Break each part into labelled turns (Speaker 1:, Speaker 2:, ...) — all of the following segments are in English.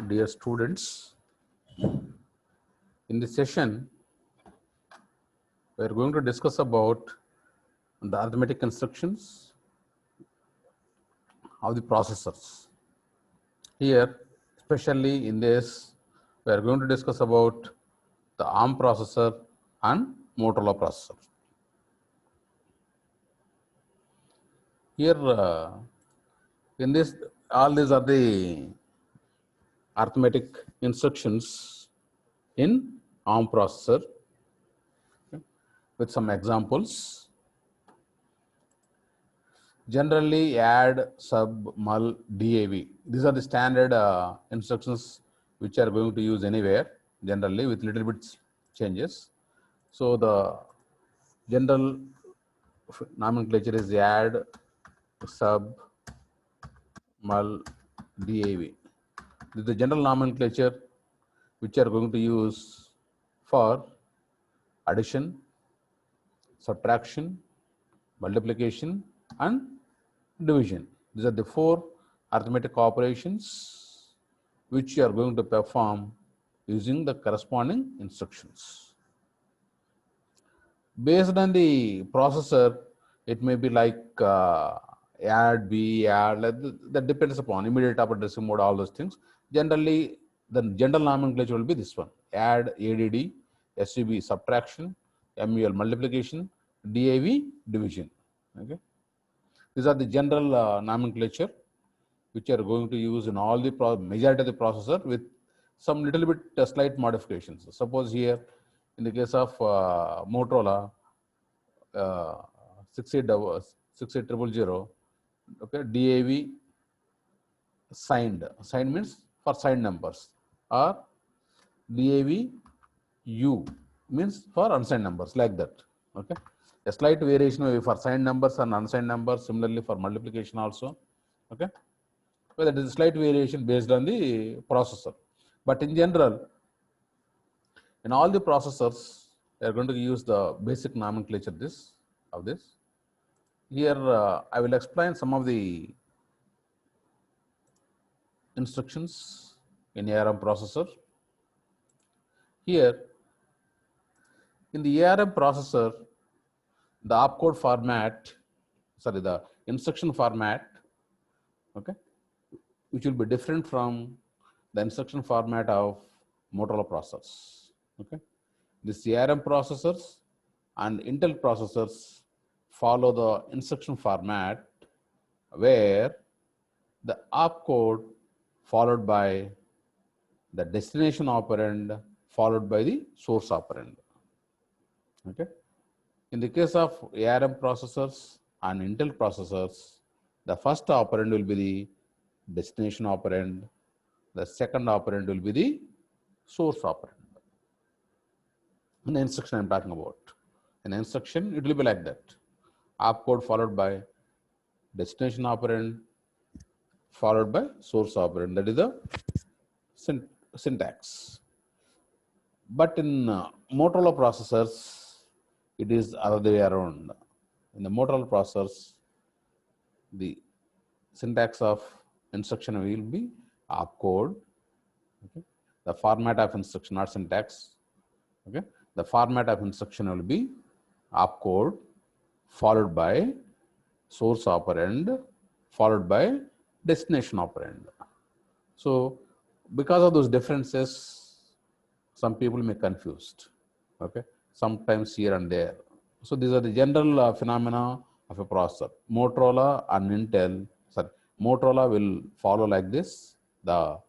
Speaker 1: Dear students, in this session, we are going to discuss about the arithmetic instructions of the processors. Here, especially in this, we are going to discuss about the ARM processor and Motorola processor. Here, in this, all these are the arithmetic instructions in ARM processor, okay, with some examples. Generally, add, sub, mul, DAV. These are the standard instructions which are going to use anywhere, generally with little bit changes. So the general nomenclature is add, sub, mul, DAV. This is the general nomenclature which are going to use for addition, subtraction, multiplication, and division. These are the four arithmetic operations which you are going to perform using the corresponding instructions. Based on the processor, it may be like add, B, add, that depends upon immediate addressing mode, all those things. Generally, the general nomenclature will be this one: add, ADD, SUB, subtraction, MUL, multiplication, DAV, division. Okay. These are the general nomenclature which are going to use in all the majority of the processor with some little bit slight modifications. Suppose here, in the case of Motorola 68000, okay, DAV signed. Signed means for signed numbers, or DAV U means for unsigned numbers, like that. Okay. A slight variation may be for signed numbers and unsigned numbers, similarly for multiplication also. Okay. Well, that is a slight variation based on the processor. But in general, in all the processors, we are going to use the basic nomenclature of this. Here, I will explain some of the instructions in ARM processor. Here, in the ARM processor, the opcode format, the instruction format, okay, which will be different from the instruction format of Motorola processors. Okay, the ARM processors and Intel processors follow the instruction format where the opcode followed by the destination operand followed by the source operand. Okay. In the case of ARM processors and Intel processors, the first operand will be the destination operand, the second operand will be the source operand. In the instruction I'm talking about. In the instruction, it will be like that. Opcode followed by destination operand followed by source operand. That is the syntax. But in Motorola processors, it is other way around. In the Motorola processors, the syntax of instruction will be opcode. Okay. The format of instruction, not syntax. Okay. The format of instruction will be opcode followed by source operand followed by destination operand. So because of those differences, some people may confused. Okay, sometimes here and there. So these are the general phenomena of a processor. Motorola and Intel, Motorola will follow like this: the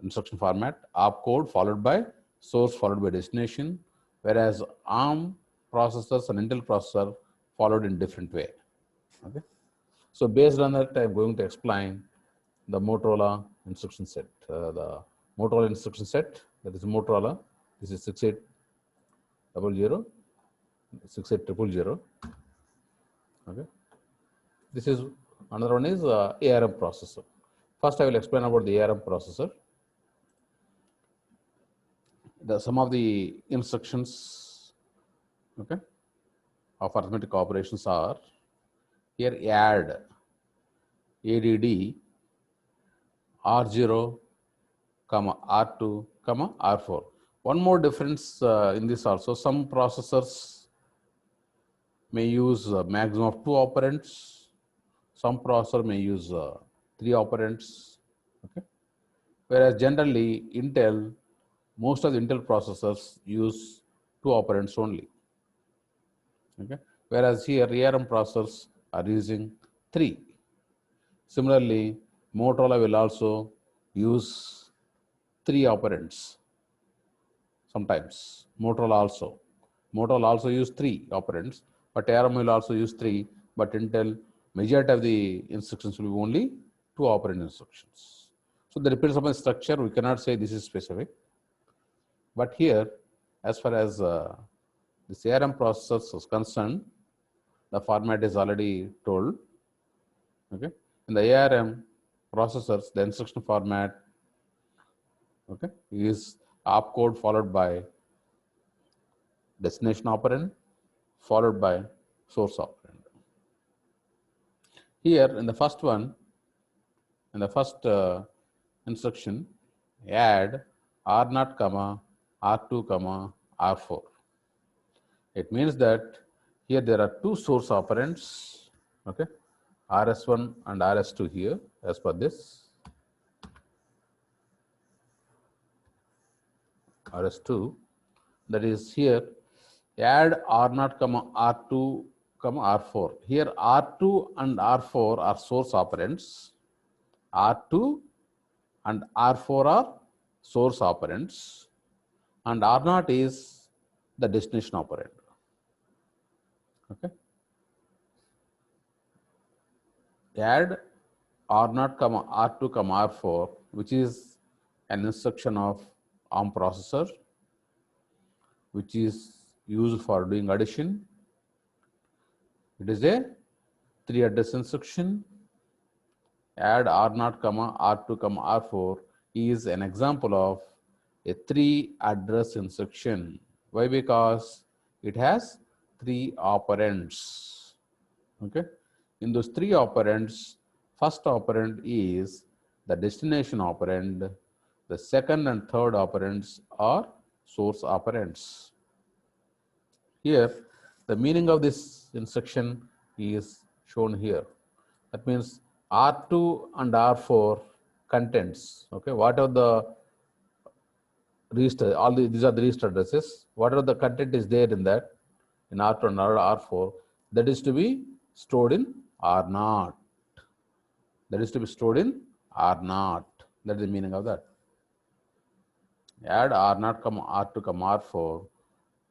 Speaker 1: instruction format, opcode followed by source followed by destination, whereas ARM processors and Intel processor followed in different way. Okay, so based on that, I'm going to explain the Motorola instruction set. The Motorola instruction set, that is Motorola. This is 68000, 68000. Okay, this is another one is ARM processor. First, I will explain about the ARM processor. Some of the instructions, okay, of arithmetic operations are here: add, ADD, R0, comma R2, comma R4. One more difference in this also, some processors may use a maximum of 2 operands. Some processor may use 3 operands. Okay. Whereas generally Intel, most of the Intel processors use 2 operands only. Okay. Whereas here ARM processors are using 3. Similarly, Motorola will also use 3 operands. Sometimes Motorola also use 3 operands, but ARM will also use 3. But Intel, majority of the instructions will be only 2 operand instructions. So that depends upon the structure. We cannot say this is specific. But here, as far as this ARM processors is concerned, the format is already told. Okay, in the ARM processors, the instruction format, okay, is opcode followed by destination operand followed by source operand. Here in the first one, in the first instruction, add R0, comma R2, comma R4. It means that here there are 2 source operands, okay, RS1 and RS2 here as per this. RS2, that is here add R0, comma R2, comma R4. Here R2 and R4 are source operands. R2 and R4 are source operands, and R0 is the destination operand. Okay. Add R0, comma R2, comma R4, which is an instruction of ARM processor, which is used for doing addition. It is a 3 address instruction. Add R0, comma R2, comma R4 is an example of a 3 address instruction. Why? Because it has 3 operands. Okay. In those 3 operands, first operand is the destination operand. The second and third operands are source operands. Here, the meaning of this instruction is shown here. That means R2 and R4 contents. Okay, whatever the register, these are the register addresses. Whatever the content is there in that, in R2 and R4, that is to be stored in R0. That is to be stored in R0. That is the meaning of that. Add R0, R2, R4.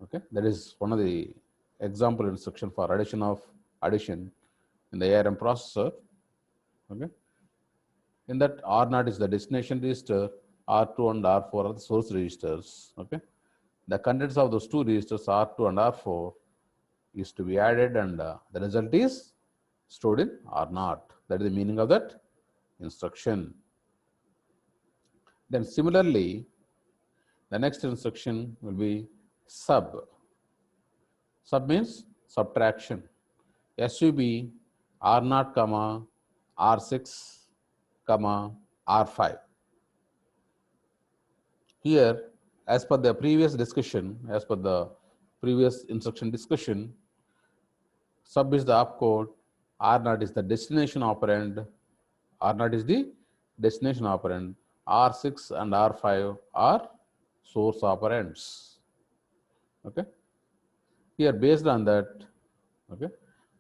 Speaker 1: Okay, that is one of the example instruction for addition in the ARM processor. Okay, in that R0 is the destination register, R2 and R4 are the source registers. Okay, the contents of those 2 registers, R2 and R4, is to be added, and the result is stored in R0. That is the meaning of that instruction. Then similarly, the next instruction will be sub. Sub means subtraction. SUB R0, comma R6, comma R5. Here, as per the previous discussion, as per the previous instruction discussion, sub is the opcode, R0 is the destination operand, R0 is the destination operand, R6 and R5 are source operands. Okay. Here, based on that, okay,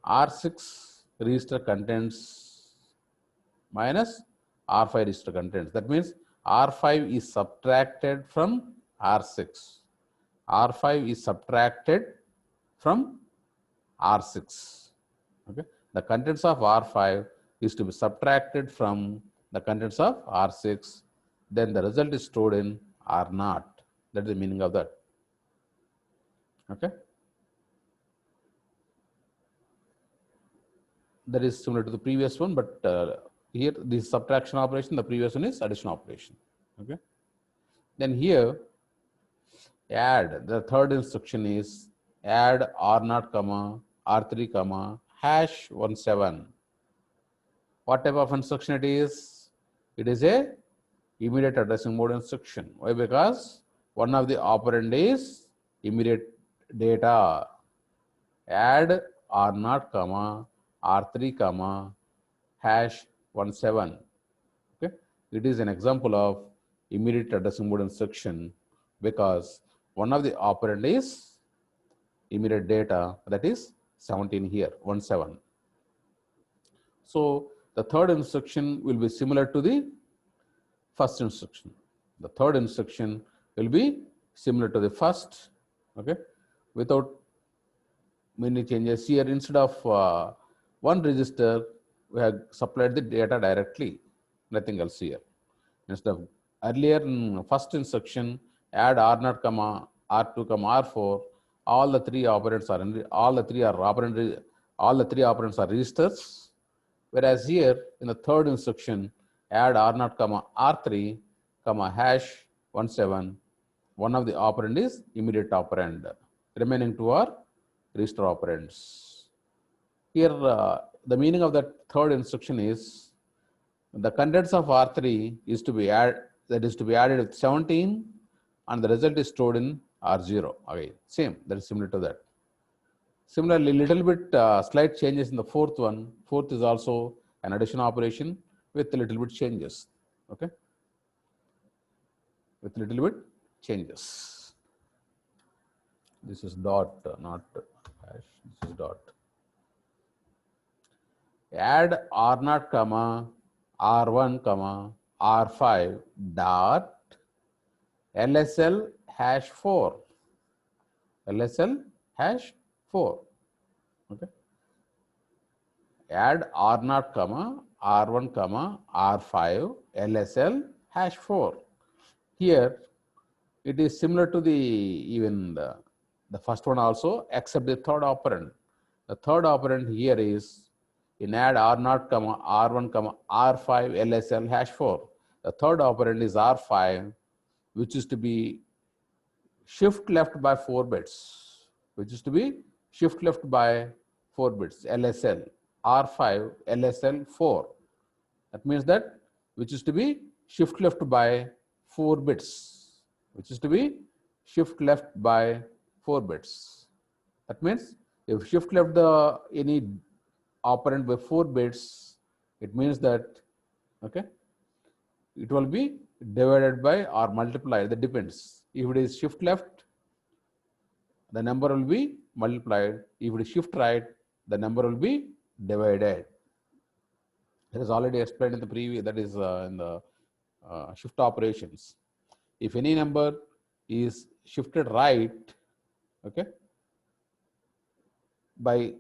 Speaker 1: R6 register contents minus R5 register contents. That means R5 is subtracted from R6. R5 is subtracted from R6. Okay. The contents of R5 is to be subtracted from the contents of R6. Then the result is stored in R0. That is the meaning of that. Okay. That is similar to the previous one, but here this subtraction operation, the previous one is addition operation. Okay. Then here, add, the third instruction is add R0, comma R3, comma #17. What type of instruction it is? It is a immediate addressing mode instruction. Why? Because one of the operand is immediate data. Add R0, comma R3, comma #17. Okay, it is an example of immediate addressing mode instruction because one of the operand is immediate data, that is 17 here, 17. So the third instruction will be similar to the first instruction. The third instruction will be similar to the first, okay, without many changes. Here, instead of one register, we have supplied the data directly, nothing else here. Instead of earlier in first instruction, add R0, comma R2, comma R4, all the three operands are operands are registers. Whereas here in the third instruction, add R0, comma R3, comma #17. One of the operand is immediate operand. Remaining two are register operands. Here, the meaning of that third instruction is the contents of R3 is to be added with 17, and the result is stored in R0. Again, same, that is similar to that. Similarly, little bit slight changes in the fourth one. Fourth is also an addition operation with a little bit changes. Okay, with little bit changes. This is dot, not hash. This is dot. Add R0, comma R1, comma R5 dot LSL #4. LSL #4. Okay. Add R0, comma R1, comma R5 LSL #4. Here it is similar to the first one also, except the third operand. The third operand here is in add R0, comma R1, comma R5 LSL #4. The third operand is R5, which is to be shift left by 4 bits, LSL, R5 LSL 4. That means that which is to be shift left by 4 bits, That means if shift left any operand by 4 bits, it means that, okay, it will be divided by or multiplied. That depends. If it is shift left, the number will be multiplied. If it is shift right, the number will be divided. That is already explained in the previous, that is in the shift operations. If any number is shifted right, okay, by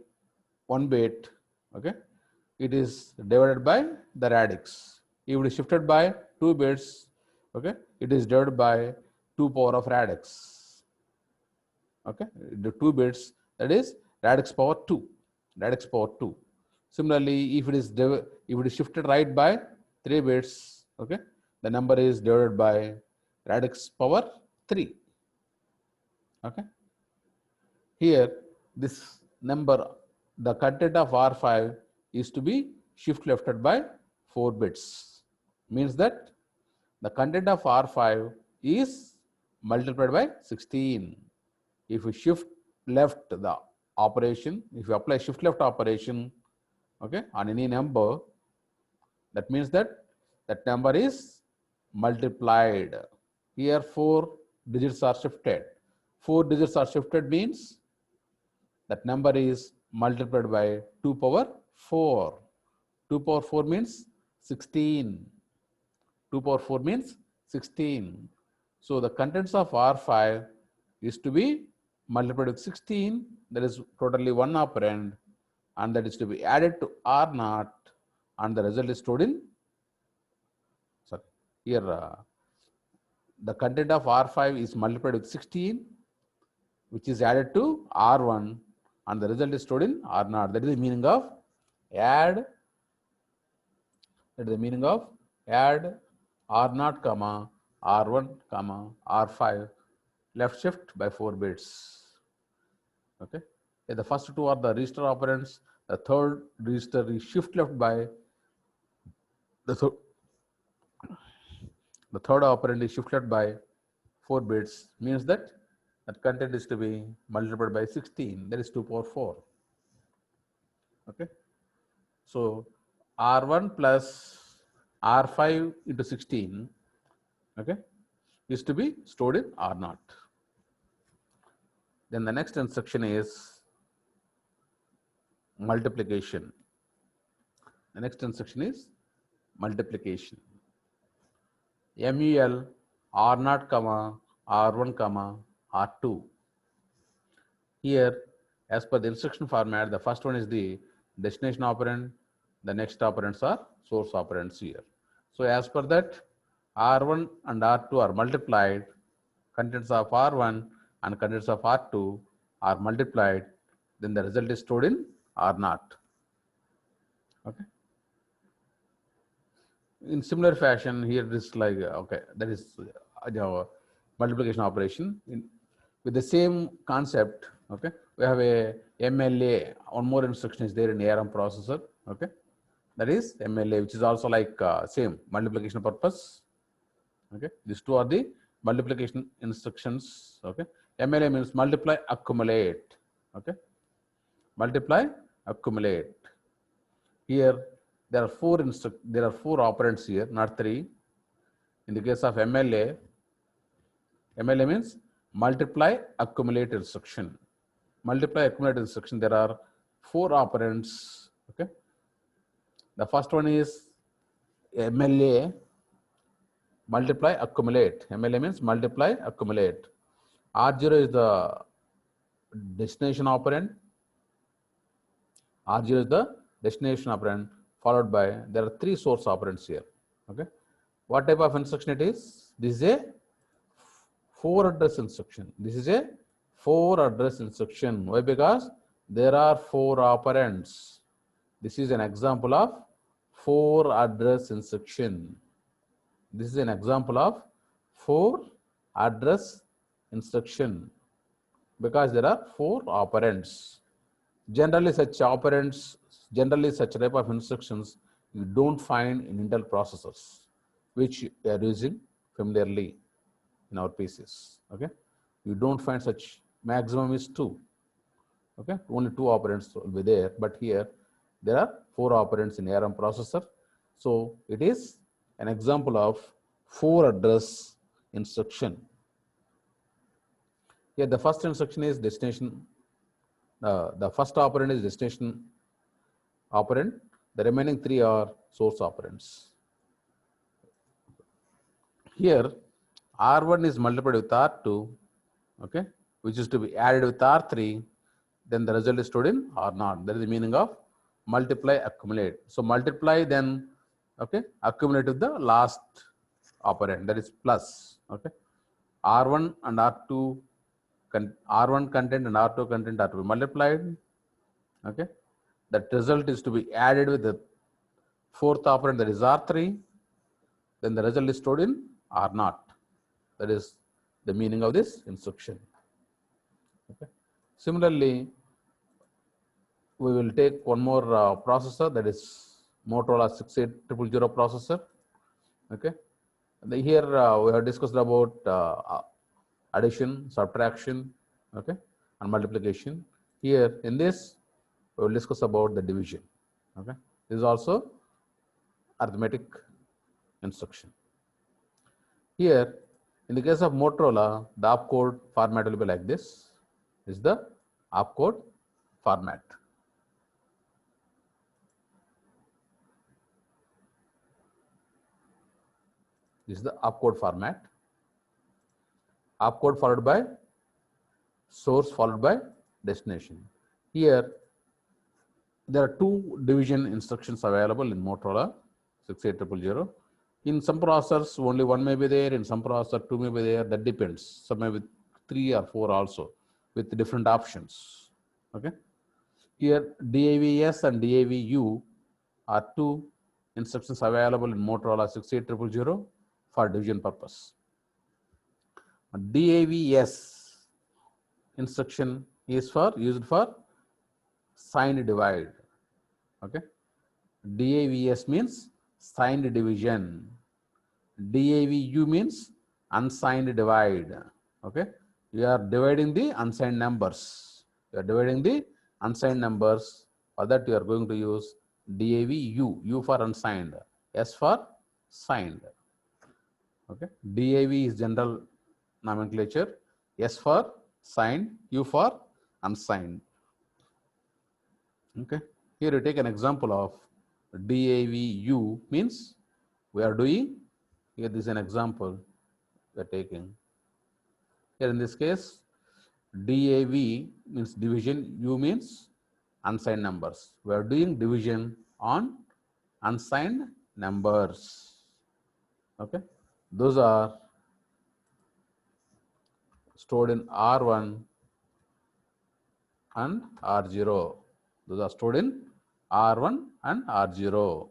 Speaker 1: 1 bit, okay, it is divided by the radix. If it is shifted by 2 bits, okay, it is divided by 2 power of radix. Okay, the 2 bits, that is radix power 2. Similarly, if it is shifted right by 3 bits, okay, the number is divided by radix power 3. Okay, here this number, the content of R5 is to be shift lefted by 4 bits. Means that the content of R5 is multiplied by 16. If you shift left the operation, if you apply shift left operation, okay, on any number, that means that that number is multiplied. Here 4 digits are shifted. 4 digits are shifted means that number is multiplied by 2 power 4. 2 power 4 means 16. 2 power 4 means 16. So the contents of R5 is to be multiplied with 16. That is totally 1 operand, and that is to be added to R0, and the result is stored in, sorry, here the content of R5 is multiplied with 16, which is added to R1, and the result is stored in R0. That is the meaning of add. That is the meaning of add R0, comma R1, comma R5, left shift by 4 bits. Okay. The first two are the register operands. The third register is shift left by the The third operand is shifted by 4 bits, means that that content is to be multiplied by 16, that is 2 power 4. Okay. So R1 plus R5 into 16, okay, is to be stored in R0. Then the next instruction is multiplication. The next instruction is multiplication. MUL R0, R1, R2. Here, as per the instruction format, the first one is the destination operand, the next operands are source operands here. So as per that, R1 and R2 are multiplied, contents of R1 and contents of R2 are multiplied, then the result is stored in R0. Okay. In similar fashion, here it is like, okay, that is multiplication operation. With the same concept, okay, we have a MLA, one more instruction is there in ARM processor, okay, that is MLA, which is also like same multiplication purpose, okay. These two are the multiplication instructions, okay. MLA means multiply, accumulate, okay, multiply, accumulate. Here there are four operands here, not 3. In the case of MLA means multiply, accumulate instruction. Multiply, accumulate instruction, there are 4 operands, okay. The first one is MLA, multiply, accumulate. MLA means multiply, accumulate. R0 is the destination operand. R0 is the destination operand, followed by, there are 3 source operands here, okay. What type of instruction it is? This is a 4 address instruction. This is a 4 address instruction. Why? Because there are 4 operands. This is an example of 4 address instruction. This is an example of 4 address instruction because there are 4 operands. Generally such type of instructions you don't find in Intel processors, which we are using familiarly in our PCs, okay. You don't find such, maximum is 2, okay. Only 2 operands will be there, but here there are 4 operands in ARM processor. So it is an example of 4 address instruction. Here the first instruction is destination. The first operand is destination operand. The remaining 3 are source operands. Here R1 is multiplied with R2, okay, which is to be added with R3, then the result is stored in R0. That is the meaning of multiply, accumulate. So multiply, then, okay, accumulate with the last operand, that is plus, okay. R1 and R2, R1 content and R2 content are to be multiplied, okay. That result is to be added with the 4th operand, that is R3, then the result is stored in R0. That is the meaning of this instruction. Okay. Similarly, we will take one more processor, that is Motorola 68000 processor. Okay. Here we have discussed about addition, subtraction, okay, and multiplication. Here in this, we will discuss about the division. Okay. This is also arithmetic instruction. Here, in the case of Motorola, the opcode format will be like this. This is the opcode format. This is the opcode format. Opcode followed by source followed by destination. Here, there are 2 division instructions available in Motorola 68000. In some processors, only 1 may be there. In some processors, 2 may be there. That depends. Some may be 3 or 4 also, with different options. Okay. Here, DAVS and DAVU are 2 instructions available in Motorola 68000 for division purpose. DAVS instruction is used for signed divide. Okay. DAVS means signed division. DAVU means unsigned divide. Okay, you are dividing the unsigned numbers. You are dividing the unsigned numbers. For that, you are going to use DAVU. U for unsigned, S for signed. Okay, DAV is general nomenclature, S for signed, U for unsigned. Okay, here you take an example of DAVU means we are doing, here this is an example we are taking. Here in this case, DAV means division, U means unsigned numbers. We are doing division on unsigned numbers. Okay, those are stored in R1 and R0. Those are stored in R1 and R0.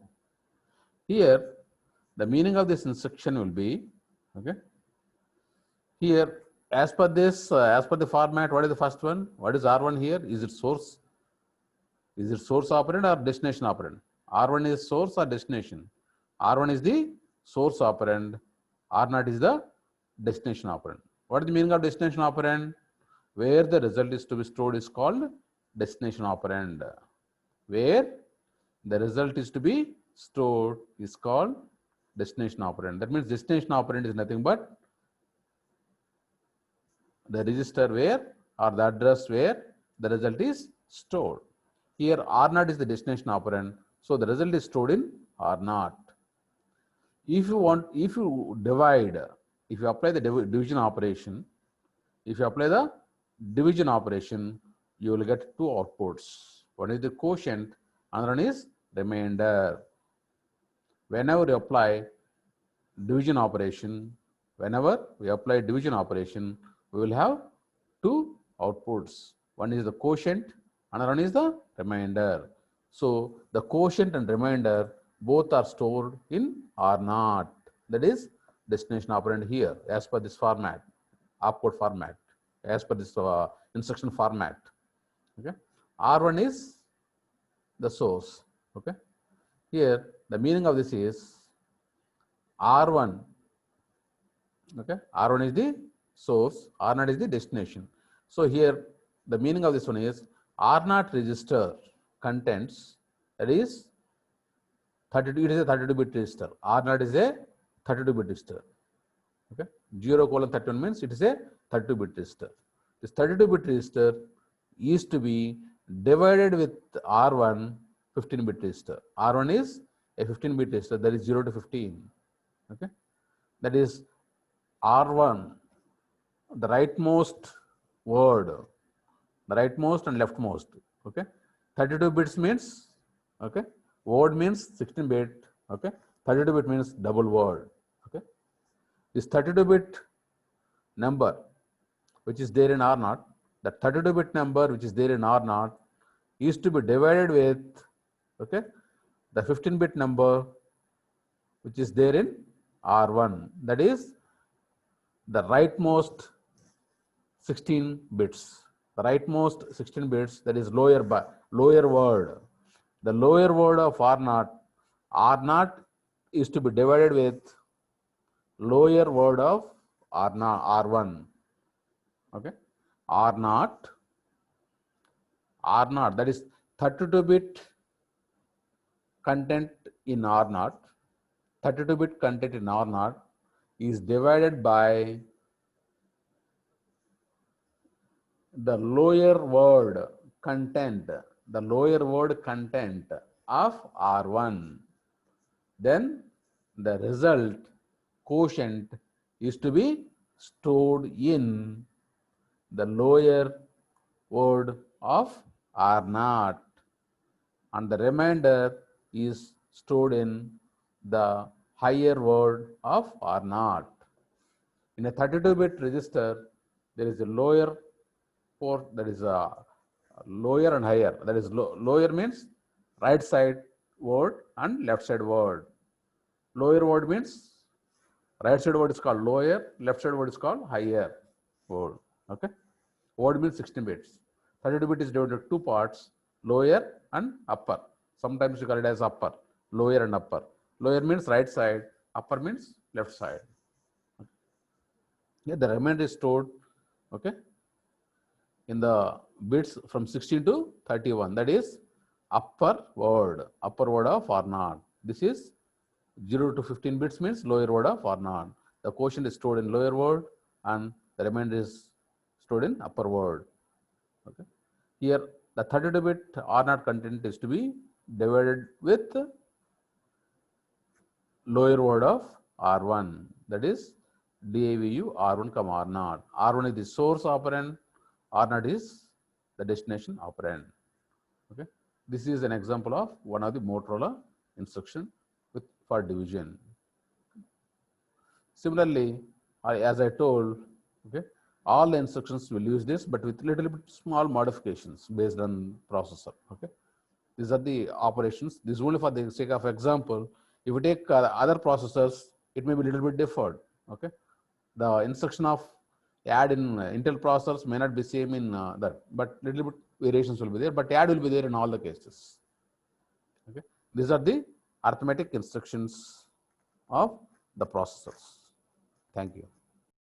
Speaker 1: Here, the meaning of this instruction will be, okay, here, as per this, as per the format, what is the first one? What is R1 here? Is it source? Is it source operand or destination operand? R1 is source or destination? R1 is the source operand. R0 is the destination operand. What is the meaning of destination operand? Where the result is to be stored is called destination operand. Where the result is to be stored is called destination operand. That means destination operand is nothing but the register where or the address where the result is stored. Here R0 is the destination operand, so the result is stored in R0. If you want, if you divide, if you apply the division operation, if you apply the division operation, you will get two outputs. One is the quotient, another one is remainder. Whenever you apply division operation, whenever we apply division operation, we will have two outputs. One is the quotient, another one is the remainder. So the quotient and remainder both are stored in R0. That is destination operand here as per this format, opcode format, as per this instruction format. Okay, R1 is the source. Okay, here the meaning of this is R1. Okay, R1 is the source, R0 is the destination. So here the meaning of this one is R0 register contents, that is 32, it is a 32-bit register. R0 is a 32-bit register. Okay, 0:31 means it is a 32-bit register. This 32-bit register is to be divided with R1 15-bit register. R1 is a 15-bit register, that is 0 to 15. Okay, that is R1, the rightmost word, the rightmost and leftmost. Okay, 32 bits means, okay, word means 16-bit. Okay, 32-bit means double word. Okay, this 32-bit number which is there in R0, the 32-bit number which is there in R0 is to be divided with, okay, the 15-bit number which is there in R1, that is the rightmost 16 bits. The rightmost 16 bits, that is lower word. The lower word of R0, R0 is to be divided with lower word of R1. Okay, R0, that is 32-bit content in R0. 32-bit content in R0 is divided by the lower word content, of R1. Then the result quotient is to be stored in the lower word of R0, and the remainder is stored in the higher word of R0. In a 32-bit register, there is a lower port, that is a lower and higher. That is lower means right side word and left side word. Lower word means right side word is called lower, left side word is called higher word. Okay, word means 16 bits. 32-bit is divided into two parts, lower and upper. Sometimes you call it as upper, lower and upper. Lower means right side, upper means left side. Yeah, the remainder is stored, okay, in the bits from 16 to 31. That is upper word of R0. This is 0 to 15 bits means lower word of R0. The quotient is stored in lower word and the remainder is stored in upper word. Okay. Here the 32-bit R0 content is to be divided with lower word of R1. That is DIVU R1, R0. R1 is the source operand, R0 is the destination operand. Okay. This is an example of one of the Motorola instruction for division. Similarly, as I told, okay, all the instructions will use this, but with little bit small modifications based on processor. Okay, these are the operations. This is only for the sake of example. If you take other processors, it may be a little bit different. Okay, the instruction of add in Intel processors may not be same in that, but little bit variations will be there. But add will be there in all the cases. Okay, these are the arithmetic instructions of the processors. Thank you.